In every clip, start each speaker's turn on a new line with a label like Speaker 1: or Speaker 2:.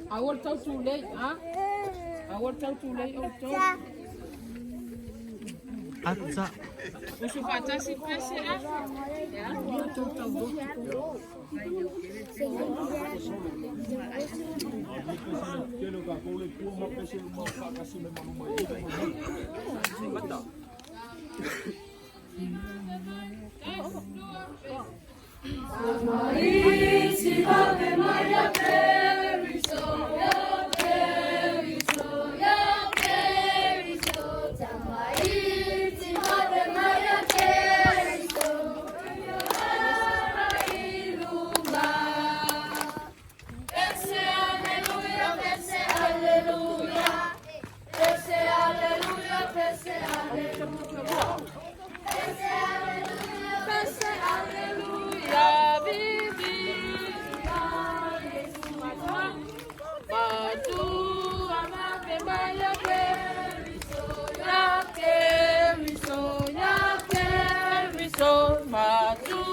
Speaker 1: Awal tahu tulai, ah? Awal tahu tulai, tahu.
Speaker 2: Atsa.
Speaker 1: Usu batasi pese ah? Ya, tahu tahu.
Speaker 3: Ave Maria, perisoia, perisoia, perisoia, Maiti, Ave Maria, perisoia, iluma. Pese alleluia, pese alleluia, pese alleluia, pese alleluia, pese alleluia, pese alleluia, vivi. Matu Ave Maria, perisoia, perisoia, perisoia, Matu.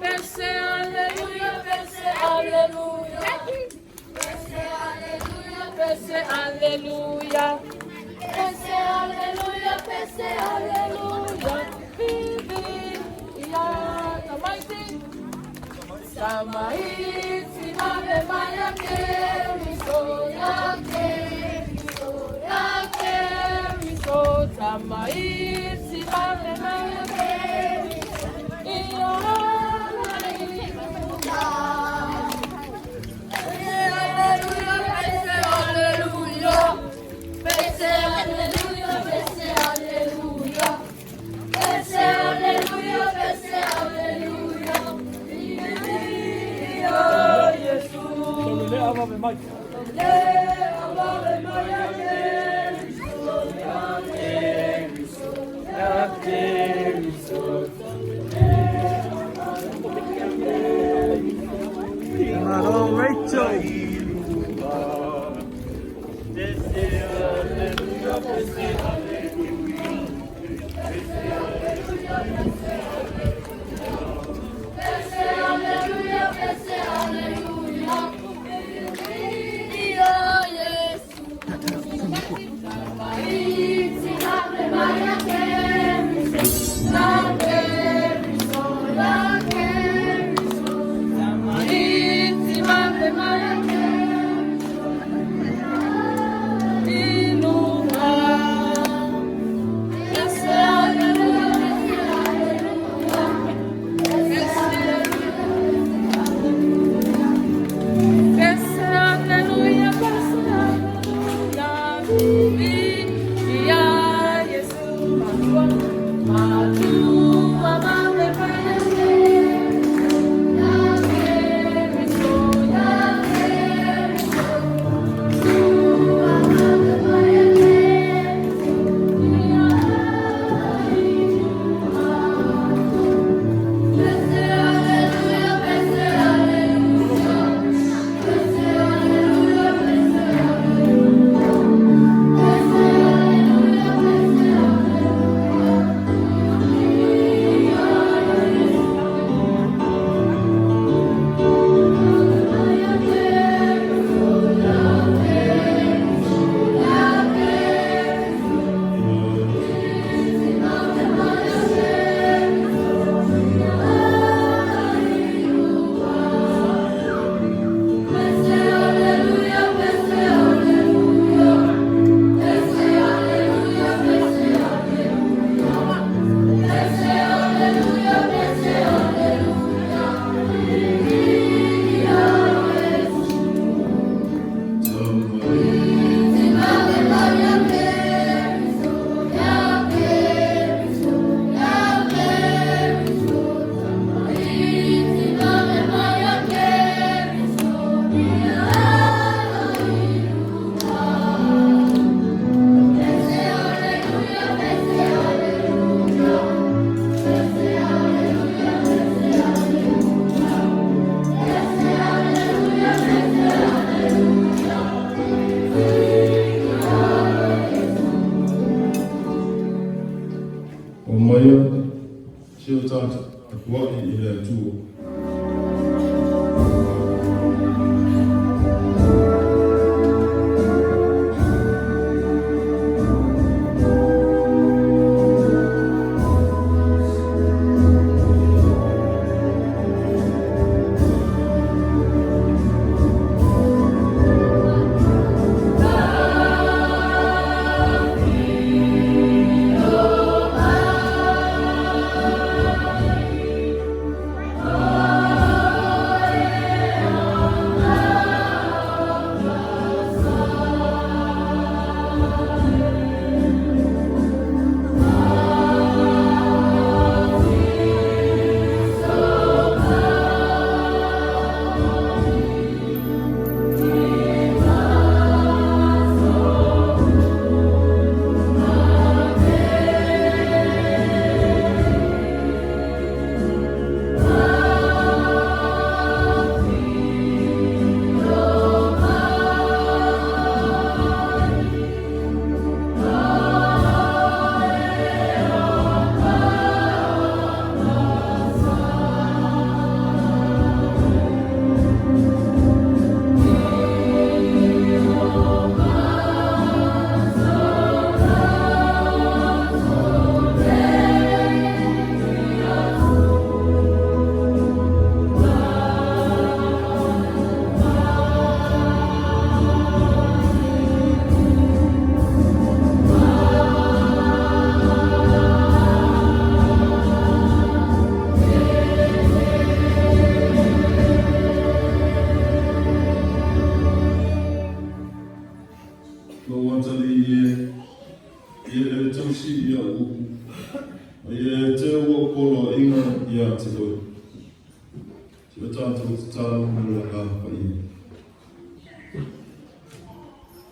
Speaker 3: Pese alleluia, pese alleluia, pese alleluia, pese alleluia, pese alleluia, pese alleluia, vivi ya Tamaiti, Tamaiti, Ave Maria, perisoia, perisoia, perisoia, Tamaiti, Ave Maria,
Speaker 2: Ave Maria. Marão Rachel.
Speaker 3: Alleluia,
Speaker 4: tata waki i le tuo.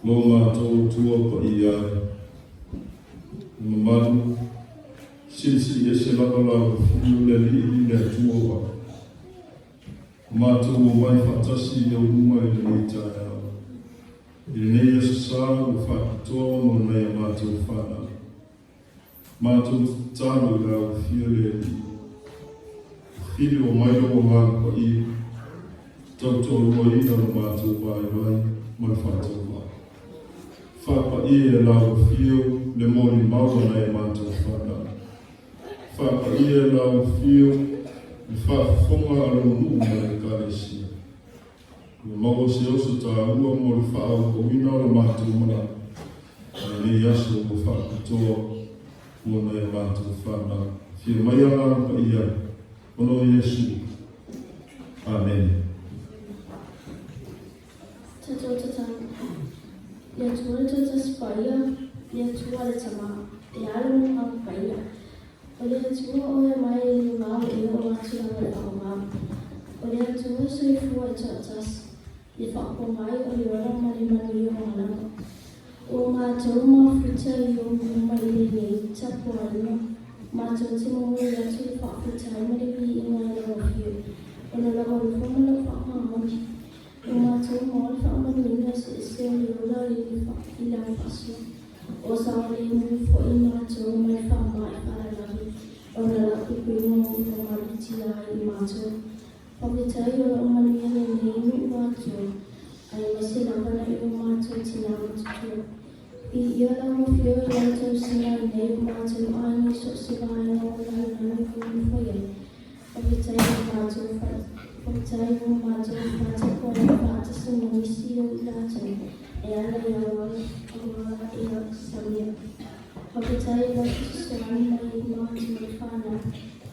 Speaker 4: Loma to tua pa ia mamalu sisi ese la la le li le tua ma to mai fatasi o uma e le ta il ne sa fa to mo ne ma to fa ma to tano la fiole filho mai o ma ko i to lo i na ma to vai ma fa to Fapa ia la fio le moni maua na e mata whana. Fapa ia la fio le whafonga alo nuu na e karesia. Le maua se oso ta ua mo le whaau ko ina o le mata umana. Le yaso mo whakatoa ua na e mata whana. Fia mai anga pa ia. Ono Yesu. Amen.
Speaker 5: Tato tatang. Ya tua tata spaya, ya tua le tama, ya alu ma paya. Oleh tua oya mai ni mau ia o atu na le ama. Oleh tua sai fua tatas, ya fa ko mai o le ora mani mani o mana. O ma tau ma futa i o mai ni tapo ana. Ma tau te mo ya tu fa futa mai ni i ngā le o fiu. Oleh la o le fo na fa ma Uma tau mōle whaamamina se se o le ola i la pasu. O sa o le imu fo i mātou mai whaamai whaalahi. O na la kukuinga o mariti a i mātou. Pakitai o la umania le neimu i mātou. Ai mase labana i o mātou tina matutua. I ia la mo fio i mātou sina i nei o mātou aini so se vai o la nani kuni whaiai. Pakitai o mātou whaalahi. Pakitai o mātou whaalahi. Pata semua o ilato e ala ia wai i a samia. Pakitai la tusuani na i mātu me whana.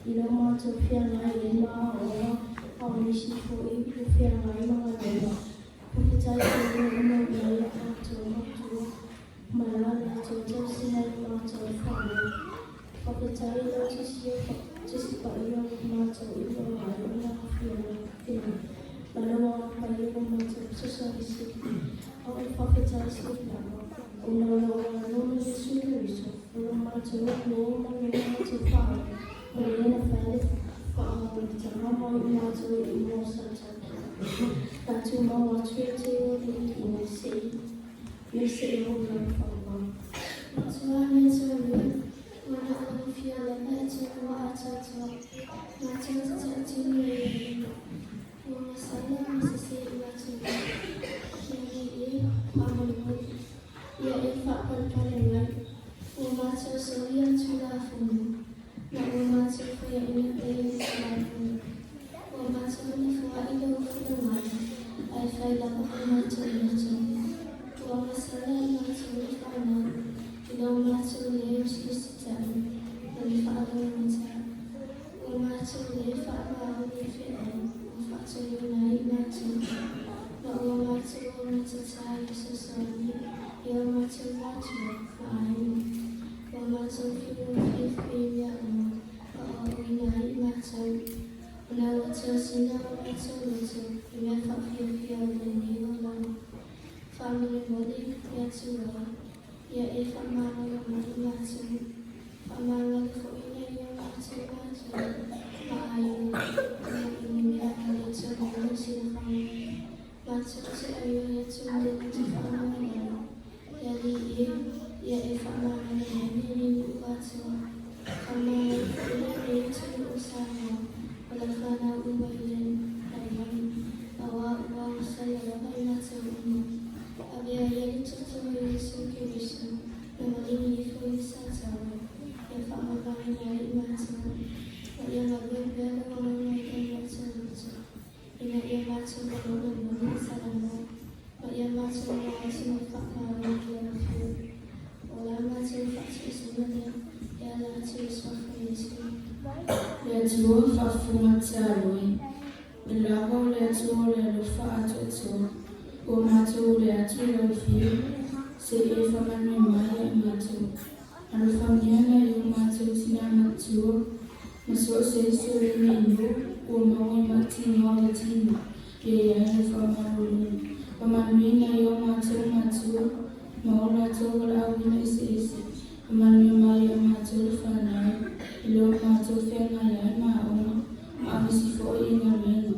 Speaker 5: I la mātu whiana i ma oa a nisi fo i whiana i mga rewa. Pakitai o ino i a mātu mātua. Malala to tausina i mātu whana. Pakitai la tusi pa i a mātu i a wai o na whiana. Malawa pale ko mātou sosarisi. Au e whawhetai skipana. O na lawa nome e suriso. O na mātou lo ma me mātou whao. O ena whale whao o te mama i mātou i mōsa tātou. Tātou maua tuete o li i me sei. Me sei o na whao. Mātou ane tau Wana ala fia le atu wa atu Mata tatu le Wa masala masase atu Kini pamanu Ia fa palpalengan Wa mata solia tula fumu Na wa mata fia ina pele fumu Wa mata ni fua ida ufumu Ai fai la mata ina Wa masala mata ni fana Ina mata le usistani Ni fana mata Wa mata le fana ni fi'an Wa fata yunai mata Na wa mata wa mata tayo sasani Ya mata mata fa'ani Wa mata fi'u ya Wa yunai mata Na wata sina wa mata mata Ina fa'fiya ni wa Family body ya tuwa ya ifamana na matu famana ko ina ya matu maayo na ya matu na sina matu sa ayo ya tuwa famana ya li ya ifamana na ni matu famana ko ina ya tuwa usama wala fana ubayin ayam awa wa saya la matu Abia yang tertulis Yesus Kristus, nama ini Yesus Sasawa, yang faham yang masa, yang agak berada orang yang masa, yang masa orang salah, yang masa orang faham yang orang masa faham sebenarnya, yang masa faham Yesus. Letuo faham saloi, belago letuo lelufa atuo. O mato le atu le fio se e famane mai mato al famiana yo mato sina mato maso se le meno o mau mati no tino ye ya le famana yo mato mau la to la wina se famane mai mato fana lo mato fena ya ma o amisi fo ina meno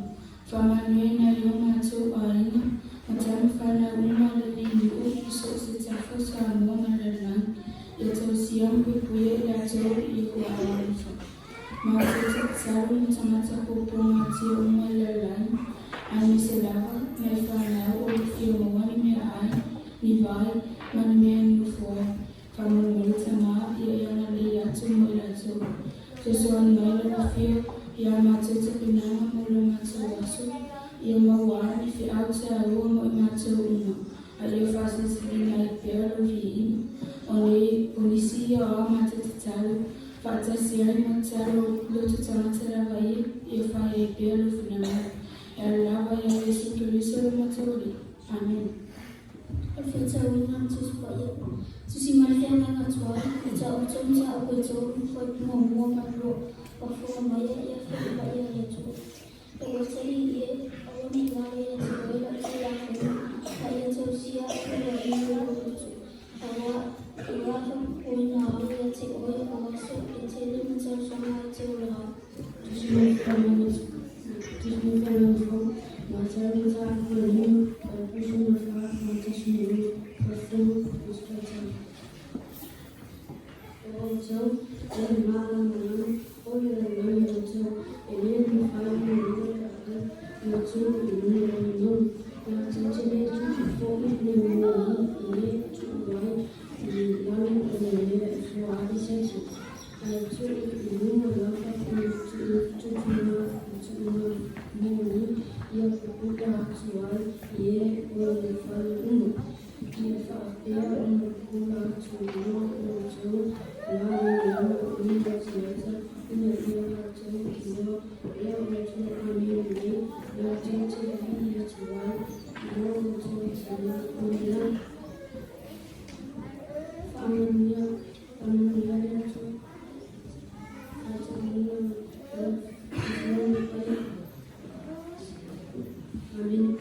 Speaker 5: famane yo mato aina Matafala umale ni uso sitafuta mwana lelan yatausiambu kuye lato iko awalifa mawazeta tsaru mtamata kupomati umale lelan aniselava naifana ulifio mwani mea ai nibai mani mea nufoa kama mwelita maa ya yana le yatu mwelato Joshua nbaila wafio ya matete pinama mula matawasu ia mawani fi auta rua mo mato uma ale fase sina ipero vi ole polisia o mata talo fata sia mataro lo tutamata vai e fa ipero finama lava ya Yesu Kristo matoli amen Feta wina tuspaya tusimaliana na toa ta utomta akoto kwa mo maro kwa maya ya fa ya yetu Ewasali ye awani ngale ya tuwela kila kaya tausia kwa ino awa iwafa kuina awa ya teoya awaso itele mtausoma teola Tusmifanafu matarita kwelimu kushunafa matashmiru kafu kuskata Ewaso ya mala mana Oye la mani yato Ele mfano Yatu ini non Matachele tukifomi ni mwani Ile tuwai Lalu ele Fuadi sesu Yatu ini mwalafa Tutuma Mwani Ya kukuta tuwai Ye wale fali umu Ye faafia Kula tuwa Ujo Lalu yama Uliga siasa Ina iya hatu Kizo Ya ujo Amiri Ya tete Ya tuwai Ya ujo Sana Ulia Familia Familia Yatu Atamina Amin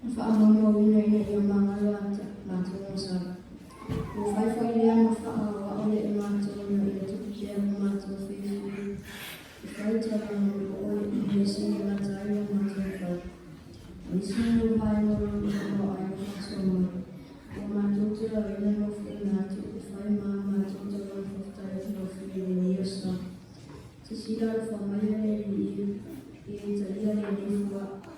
Speaker 6: Whaamamo ina i mga lata mātou sa. Whaiwhai lea ma whaawa ole e mātou na i tuku kia mātou whiwhi. Whaitara mo oi i e singe lata i o mātou whau. I singe pai moro i o ai o whaso mo. O mātou tura i le mofu mātou i whai mātou tura i whaftai i mofu i osa. Te sira whamaya e i e ta ia e ni fua